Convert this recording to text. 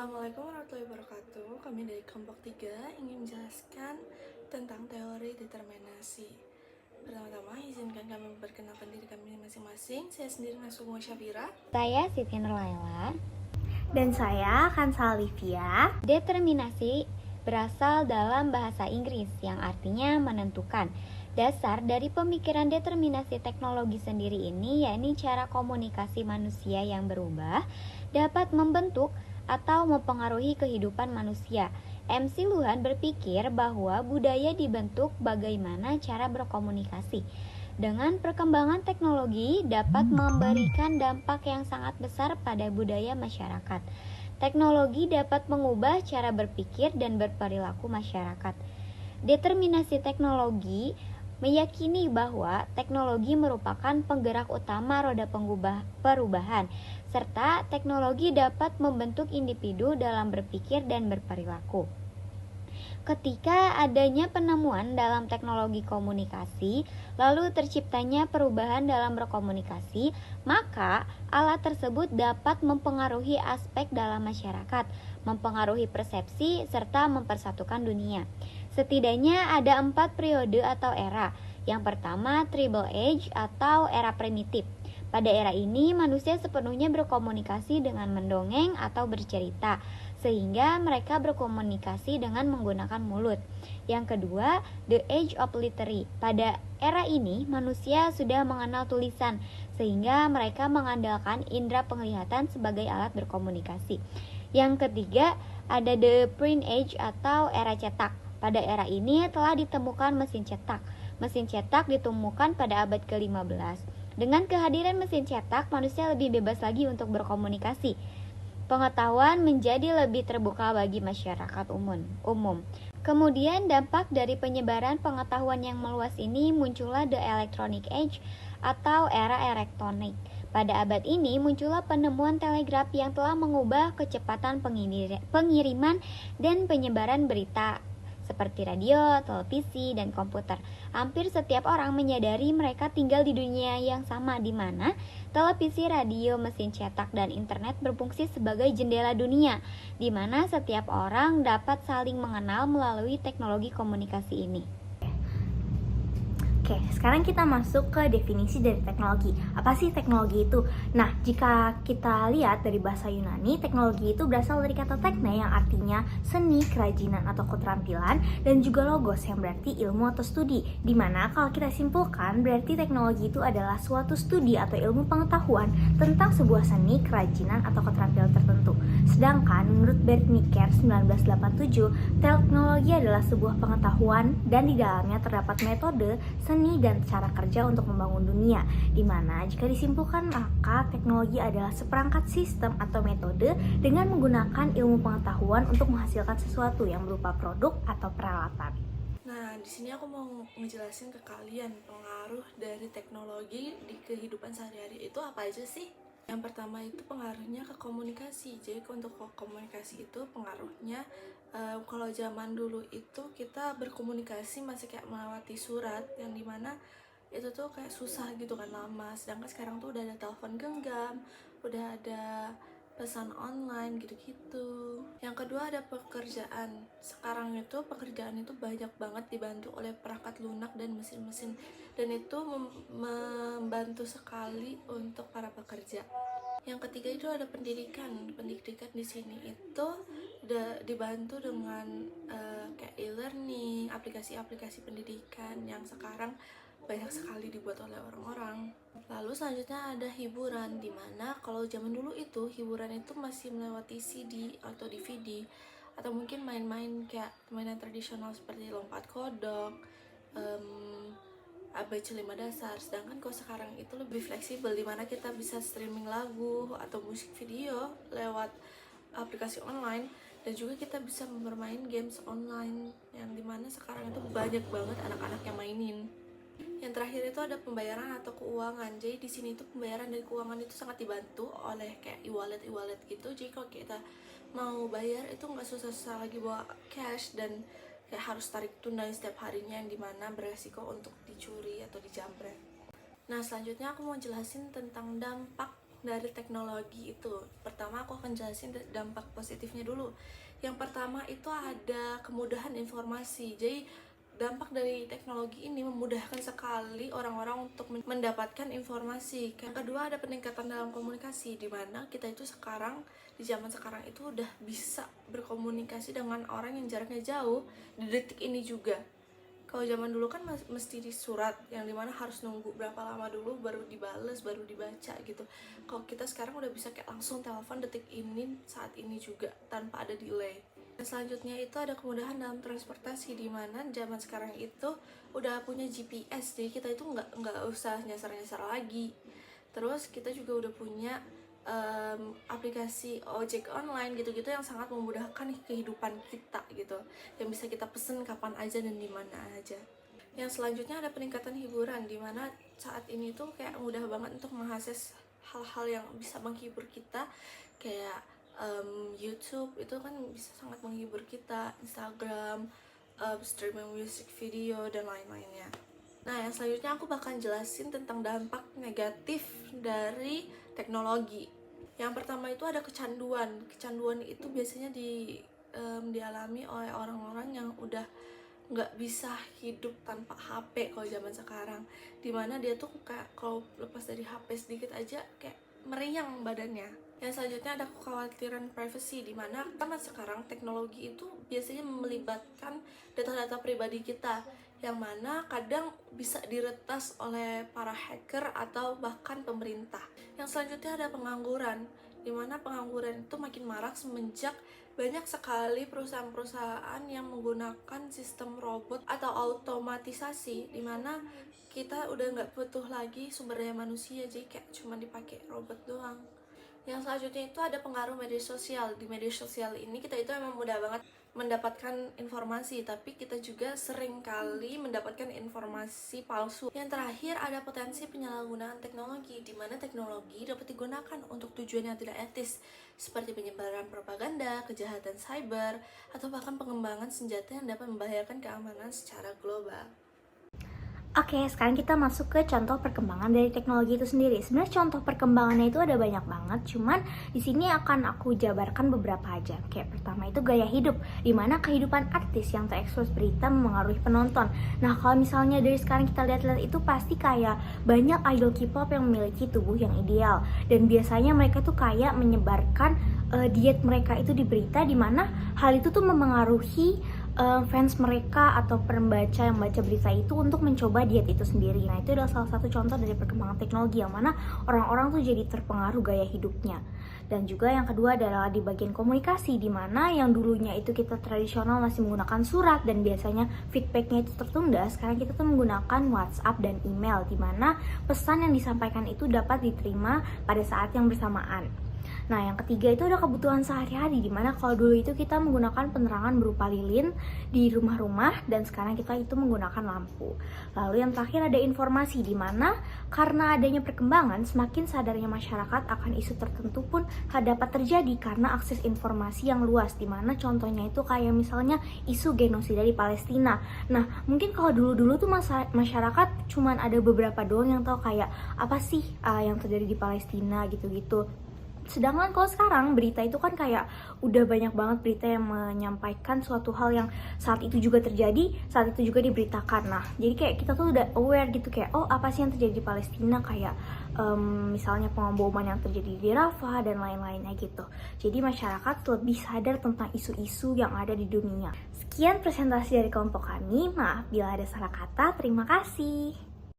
Assalamualaikum warahmatullahi wabarakatuh. Kami dari kelompok 3 ingin menjelaskan tentang teori determinasi. Pertama-tama izinkan kami memperkenalkan diri kami masing-masing. Saya sendiri Nasumo Syafira. Saya Siti Nurlaila. Dan saya Kansa Olivia. Determinasi berasal dalam bahasa Inggris yang artinya menentukan. Dasar dari pemikiran determinasi teknologi sendiri ini yakni cara komunikasi manusia yang berubah dapat membentuk atau mempengaruhi kehidupan manusia. MC Luhan berpikir bahwa budaya dibentuk bagaimana cara berkomunikasi. Dengan perkembangan teknologi dapat memberikan dampak yang sangat besar pada budaya masyarakat. Teknologi dapat mengubah cara berpikir dan berperilaku masyarakat. Determinasi teknologi meyakini bahwa teknologi merupakan penggerak utama roda perubahan, serta teknologi dapat membentuk individu dalam berpikir dan berperilaku. Ketika adanya penemuan dalam teknologi komunikasi, lalu terciptanya perubahan dalam berkomunikasi, maka alat tersebut dapat mempengaruhi aspek dalam masyarakat, mempengaruhi persepsi, serta mempersatukan dunia. Setidaknya ada 4 periode atau era. Yang pertama, Tribal Age atau era primitif. Pada era ini, manusia sepenuhnya berkomunikasi dengan mendongeng atau bercerita, sehingga mereka berkomunikasi dengan menggunakan mulut. Yang kedua, The Age of Literary. Pada era ini, manusia sudah mengenal tulisan, sehingga mereka mengandalkan indera penglihatan sebagai alat berkomunikasi. Yang ketiga, ada The Print Age atau era cetak. Pada era ini telah ditemukan mesin cetak. Mesin cetak ditemukan pada abad ke-15. Dengan kehadiran mesin cetak, manusia lebih bebas lagi untuk berkomunikasi. Pengetahuan menjadi lebih terbuka bagi masyarakat umum. Kemudian dampak dari penyebaran pengetahuan yang meluas ini muncullah The Electronic Age atau era elektronik. Pada abad ini muncullah penemuan telegraf yang telah mengubah kecepatan pengiriman dan penyebaran berita seperti radio, televisi, dan komputer. Hampir setiap orang menyadari mereka tinggal di dunia yang sama, di mana televisi, radio, mesin cetak, dan internet berfungsi sebagai jendela dunia, di mana setiap orang dapat saling mengenal melalui teknologi komunikasi ini. Oke, sekarang kita masuk ke definisi dari teknologi. Apa sih teknologi itu? Nah, jika kita lihat dari bahasa Yunani, teknologi itu berasal dari kata tekne yang artinya seni, kerajinan, atau keterampilan, dan juga logos yang berarti ilmu atau studi. Dimana kalau kita simpulkan, berarti teknologi itu adalah suatu studi atau ilmu pengetahuan tentang sebuah seni, kerajinan, atau keterampilan tertentu. Sedangkan menurut Bertniker 1987, teknologi adalah sebuah pengetahuan dan di dalamnya terdapat metode, seni, dan cara kerja untuk membangun dunia, di mana jika disimpulkan maka teknologi adalah seperangkat sistem atau metode dengan menggunakan ilmu pengetahuan untuk menghasilkan sesuatu yang berupa produk atau peralatan. Nah, di sini aku mau ngejelasin ke kalian pengaruh dari teknologi di kehidupan sehari-hari itu apa aja sih? Yang pertama itu pengaruhnya ke komunikasi. Jadi untuk komunikasi itu pengaruhnya kalau zaman dulu itu kita berkomunikasi masih kayak melewati surat yang dimana itu tuh kayak susah gitu kan, lama. Sedangkan sekarang tuh udah ada telepon genggam, udah ada pesan online gitu-gitu. Yang kedua ada pekerjaan. Sekarang itu pekerjaan itu banyak banget dibantu oleh perangkat lunak dan mesin-mesin, dan itu membantu sekali untuk para pekerja. Yang ketiga itu ada pendidikan. Pendidikan di sini itu udah dibantu dengan kayak e-learning, aplikasi-aplikasi pendidikan yang sekarang banyak sekali dibuat oleh orang-orang. Lalu selanjutnya ada hiburan, dimana kalau zaman dulu itu hiburan itu masih melewati CD atau DVD, atau mungkin main-main kayak mainan tradisional seperti lompat kodok, ABC 5 dasar. Sedangkan kalau sekarang itu lebih fleksibel, dimana kita bisa streaming lagu atau musik video lewat aplikasi online, dan juga kita bisa bermain games online yang dimana sekarang itu banyak banget anak-anak yang mainin. Yang terakhir itu ada pembayaran atau keuangan. Jadi di sini itu pembayaran dari keuangan itu sangat dibantu oleh kayak e-wallet gitu. Jadi kalau kita mau bayar itu nggak susah-susah lagi bawa cash dan kayak harus tarik tunai setiap harinya, yang dimana beresiko untuk dicuri atau dijamret. Nah, selanjutnya aku mau jelasin tentang dampak dari teknologi itu. Pertama aku akan jelasin dampak positifnya dulu. Yang pertama itu ada kemudahan informasi. Jadi dampak dari teknologi ini memudahkan sekali orang-orang untuk mendapatkan informasi. Yang kedua ada peningkatan dalam komunikasi, di mana kita itu sekarang di zaman sekarang itu udah bisa berkomunikasi dengan orang yang jaraknya jauh di detik ini juga. Kalau zaman dulu kan mesti di surat, yang dimana harus nunggu berapa lama dulu baru dibales, baru dibaca gitu. Kalau kita sekarang udah bisa kayak langsung telepon detik ini, saat ini juga, tanpa ada delay. Dan selanjutnya itu ada kemudahan dalam transportasi, di mana zaman sekarang itu udah punya GPS, jadi kita itu nggak usah nyasar-nyasar lagi. Terus kita juga udah punya aplikasi ojek online gitu-gitu yang sangat memudahkan kehidupan kita gitu, yang bisa kita pesen kapan aja dan di mana aja. Yang selanjutnya ada peningkatan hiburan, di mana saat ini tuh kayak mudah banget untuk mengakses hal-hal yang bisa menghibur kita, kayak YouTube itu kan bisa sangat menghibur kita, Instagram, streaming music video dan lain-lainnya. Nah, yang selanjutnya aku bakal jelasin tentang dampak negatif dari teknologi. Yang pertama itu ada kecanduan. Kecanduan itu biasanya dialami oleh orang-orang yang udah nggak bisa hidup tanpa HP kalau zaman sekarang. Dimana dia tuh kayak kalau lepas dari HP sedikit aja kayak meriang badannya. Yang selanjutnya ada kekhawatiran privacy, dimana karena sekarang teknologi itu biasanya melibatkan data-data pribadi kita, yang mana kadang bisa diretas oleh para hacker atau bahkan pemerintah. Yang selanjutnya ada pengangguran, di mana pengangguran itu makin marak semenjak banyak sekali perusahaan-perusahaan yang menggunakan sistem robot atau automatisasi, di mana kita udah nggak butuh lagi sumber daya manusia, jadi kayak cuma dipakai robot doang. Yang selanjutnya itu ada pengaruh media sosial. Di media sosial ini kita itu emang mudah banget mendapatkan informasi, tapi kita juga sering kali mendapatkan informasi palsu. Yang terakhir ada potensi penyalahgunaan teknologi, di mana teknologi dapat digunakan untuk tujuan yang tidak etis, seperti penyebaran propaganda, kejahatan cyber, atau bahkan pengembangan senjata yang dapat membahayakan keamanan secara global. Oke, sekarang kita masuk ke contoh perkembangan dari teknologi itu sendiri. Sebenarnya contoh perkembangannya itu ada banyak banget, cuman di sini akan aku jabarkan beberapa aja. Kayak pertama itu gaya hidup, di mana kehidupan artis yang terekspos berita memengaruhi penonton. Nah, kalau misalnya dari sekarang kita lihat-lihat itu pasti kayak banyak idol K-pop yang memiliki tubuh yang ideal, dan biasanya mereka tuh kayak menyebarkan diet mereka itu di berita, di mana hal itu tuh memengaruhi fans mereka atau pembaca yang baca berita itu untuk mencoba diet itu sendiri. Nah, itu adalah salah satu contoh dari perkembangan teknologi, yang mana orang-orang tuh jadi terpengaruh gaya hidupnya. Dan juga yang kedua adalah di bagian komunikasi, di mana yang dulunya itu kita tradisional masih menggunakan surat dan biasanya feedbacknya itu tertunda, sekarang kita tuh menggunakan WhatsApp dan email, di mana pesan yang disampaikan itu dapat diterima pada saat yang bersamaan. Nah, yang ketiga itu ada kebutuhan sehari-hari, dimana kalau dulu itu kita menggunakan penerangan berupa lilin di rumah-rumah, dan sekarang kita itu menggunakan lampu. Lalu yang terakhir ada informasi, dimana karena adanya perkembangan, semakin sadarnya masyarakat akan isu tertentu pun dapat terjadi karena akses informasi yang luas, dimana contohnya itu kayak misalnya isu genosida di Palestina. Nah, mungkin kalau dulu-dulu tuh masyarakat cuman ada beberapa doang yang tahu kayak apa sih yang terjadi di Palestina gitu-gitu. Sedangkan kalau sekarang berita itu kan kayak udah banyak banget berita yang menyampaikan suatu hal yang saat itu juga terjadi, saat itu juga diberitakan. Nah, jadi kayak kita tuh udah aware gitu, kayak oh apa sih yang terjadi di Palestina, kayak misalnya pemboman yang terjadi di Rafah dan lain-lainnya gitu. Jadi masyarakat lebih sadar tentang isu-isu yang ada di dunia. Sekian presentasi dari kelompok kami, maaf bila ada salah kata, terima kasih.